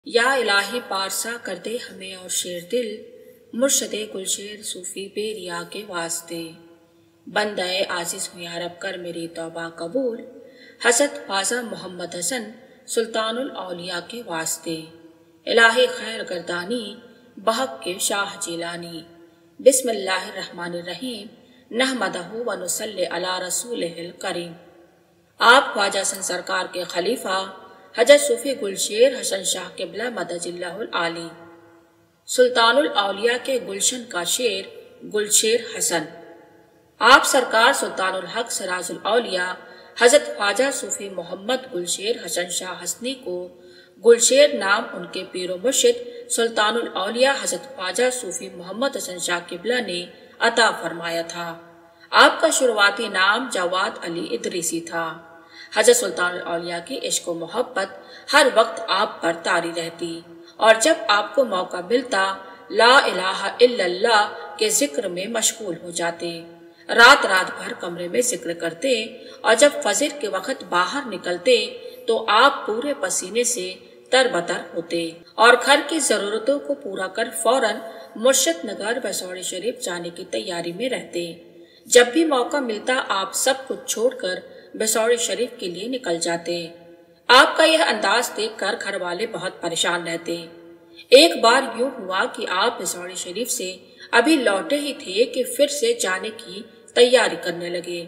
یا الہی پارسا کر دے ہمیں اور شیر دل، مرشد گلشیر صوفی بے ریا کے واسطے۔ بندہ عاجز ہوں یا رب کر میری توبہ قبول، حضرت خواجہ محمد حسن سلطان الاولیاء کے واسطے۔ الہی خیر گردانی بحق کے شاہ جیلانی۔ بسم اللہ الرحمن الرحیم، نحمدہ و نصلی علی رسولہ الکریم۔ آپ خواجہ حسن سرکار کے خلیفہ حضرت صوفی گلشیر حسن شاہ قبلہ مدد اللہ العالی، سلطان الاولیاء کے گلشن کا شیر گلشیر حسن۔ آپ سرکار سلطان الحق سراج الاولیاء حضرت خواجہ صوفی محمد گلشیر حسن شاہ حسنی کو گلشیر نام ان کے پیر و مرشد سلطان الاولیاء حضرت خواجہ صوفی محمد حسن شاہ قبلہ نے عطا فرمایا تھا۔ آپ کا شروعاتی نام جواد علی ادریسی تھا۔ حضرت سلطان الاولیاء کی عشق و محبت ہر وقت آپ پر طاری رہتی، اور جب آپ کو موقع ملتا لا الہ الا اللہ کے ذکر میں مشغول ہو جاتے، رات رات بھر کمرے میں ذکر کرتے، اور جب فجر کے وقت باہر نکلتے تو آپ پورے پسینے سے تر بتر ہوتے اور گھر کی ضرورتوں کو پورا کر فوراً مرشد نگر بسوڑی شریف جانے کی تیاری میں رہتے۔ جب بھی موقع ملتا آپ سب کچھ چھوڑ کر بسوڑی شریف کے لیے نکل جاتے۔ آپ کا یہ انداز دیکھ کر گھر والے بہت پریشان رہتے۔ ایک بار یوں ہوا کہ آپ بسوڑی شریف سے ابھی لوٹے ہی تھے کہ پھر سے جانے کی تیاری کرنے لگے۔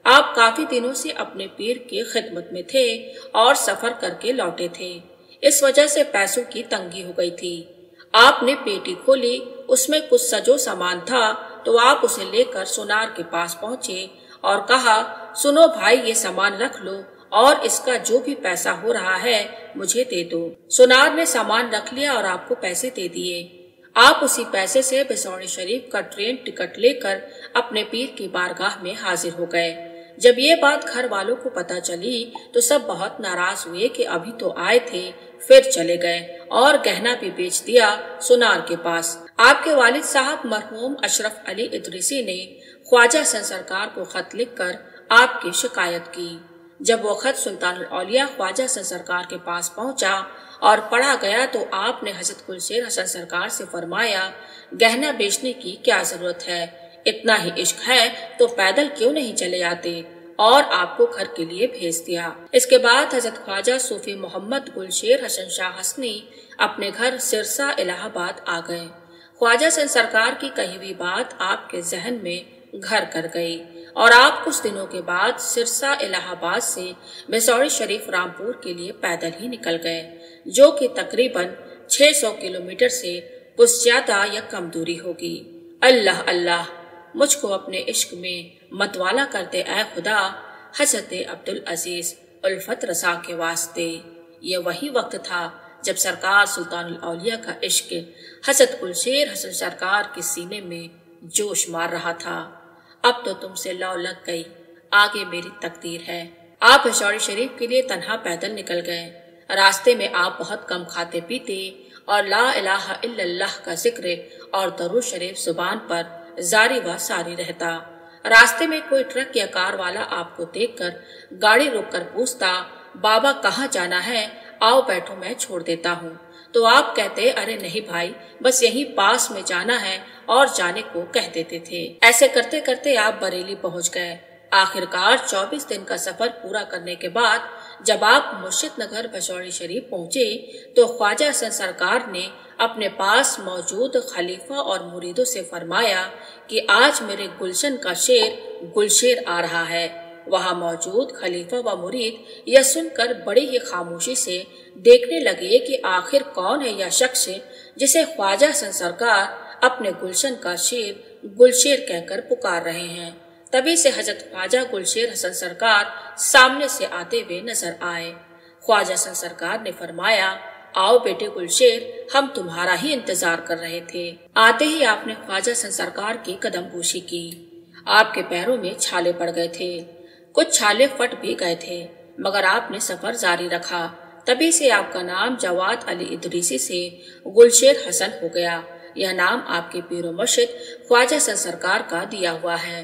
آپ کافی دنوں سے اپنے پیر کی خدمت میں تھے اور سفر کر کے لوٹے تھے، اس وجہ سے پیسوں کی تنگی ہو گئی تھی۔ آپ نے پیٹی کھولی، اس میں کچھ سجو سامان تھا تو آپ اسے لے کر سونار کے پاس پہنچے اور کہا، سنو بھائی، یہ سامان رکھ لو اور اس کا جو بھی پیسہ ہو رہا ہے مجھے دے دو۔ سونار نے سامان رکھ لیا اور آپ کو پیسے دے دیے۔ آپ اسی پیسے سے بسوڑی شریف کا ٹرین ٹکٹ لے کر اپنے پیر کی بارگاہ میں حاضر ہو گئے۔ جب یہ بات گھر والوں کو پتہ چلی تو سب بہت ناراض ہوئے کہ ابھی تو آئے تھے پھر چلے گئے، اور گہنا بھی بیچ دیا سونار کے پاس۔ آپ کے والد صاحب مرحوم اشرف علی ادریسی نے خواجہ حسن سرکار کو خط لکھ کر آپ کی شکایت کی۔ جب وہ خط سلطان الاولیاء خواجہ حسن سرکار کے پاس پہنچا اور پڑھا گیا تو آپ نے حضرت گلشیر حسن سرکار سے فرمایا، گہنا بیچنے کی کیا ضرورت ہے؟ اتنا ہی عشق ہے تو پیدل کیوں نہیں چلے آتے؟ اور آپ کو گھر کے لیے بھیج دیا۔ اس کے بعد حضرت خواجہ صوفی محمد گلشیر حسن شاہ حسنی اپنے گھر سرسا الہ آباد آ گئے۔ خواجہ حسن سرکار کی کہی ہوئی بات آپ کے ذہن میں گھر کر گئی، اور آپ کچھ دنوں کے بعد سرسا الہ آباد سے بسوڑی شریف رامپور کے لیے پیدل ہی نکل گئے، جو کہ تقریباً 600 کلومیٹر سے کچھ زیادہ یا کم دوری ہوگی۔ اللہ اللہ، مجھ کو اپنے عشق میں متوالا کرتے اے خدا، حضرت عبدالعزیز الفت رضا کے واسطے۔ یہ وہی وقت تھا جب سرکار سلطان الاولیاء کا عشق حضرت گلشیر حسن سرکار کے سینے میں جوش مار رہا تھا۔ اب تو تم سے لو لگ گئی، آگے میری تقدیر ہے۔ آپ بسوڑی شریف کے لیے تنہا پیدل نکل گئے۔ راستے میں آپ بہت کم کھاتے پیتے اور لا الہ الا اللہ کا ذکر اور درود شریف زبان پر جاری و ساری رہتا۔ راستے میں کوئی ٹرک یا کار والا آپ کو دیکھ کر گاڑی روک کر پوچھتا، بابا کہاں جانا ہے؟ آؤ بیٹھو میں چھوڑ دیتا ہوں۔ تو آپ کہتے، ارے نہیں بھائی، بس یہیں پاس میں جانا ہے، اور جانے کو کہہ دیتے تھے۔ ایسے کرتے کرتے آپ بریلی پہنچ گئے۔ آخرکار 24 دن کا سفر پورا کرنے کے بعد جب آپ مرشد نگر بسوڑی شریف پہنچے تو خواجہ حسن سرکار نے اپنے پاس موجود خلیفہ اور مریدوں سے فرمایا کہ آج میرے گلشن کا شیر گلشیر آ رہا ہے۔ وہاں موجود خلیفہ و مرید یہ سن کر بڑی ہی خاموشی سے دیکھنے لگے کہ آخر کون ہے یہ شخص جسے خواجہ حسن سرکار اپنے گلشن کا شیر گلشیر کہہ کر پکار رہے ہیں۔ تبھی سے حضرت خواجہ گلشیر حسن سرکار سامنے سے آتے ہوئے نظر آئے۔ خواجہ حسن سرکار نے فرمایا، آؤ بیٹے گلشیر، ہم تمہارا ہی انتظار کر رہے تھے۔ آتے ہی آپ نے خواجہ حسن سرکار کی قدم بوسی کی۔ آپ کے پیروں میں چھالے پڑ گئے تھے، کچھ چھالے پھٹ بھی گئے تھے، مگر آپ نے سفر جاری رکھا۔ تبھی سے آپ کا نام جواد علی ادریسی سے گلشیر حسن ہو گیا۔ یہ نام آپ کے پیر و مرشد خواجہ حسن سرکار کا دیا ہوا ہے۔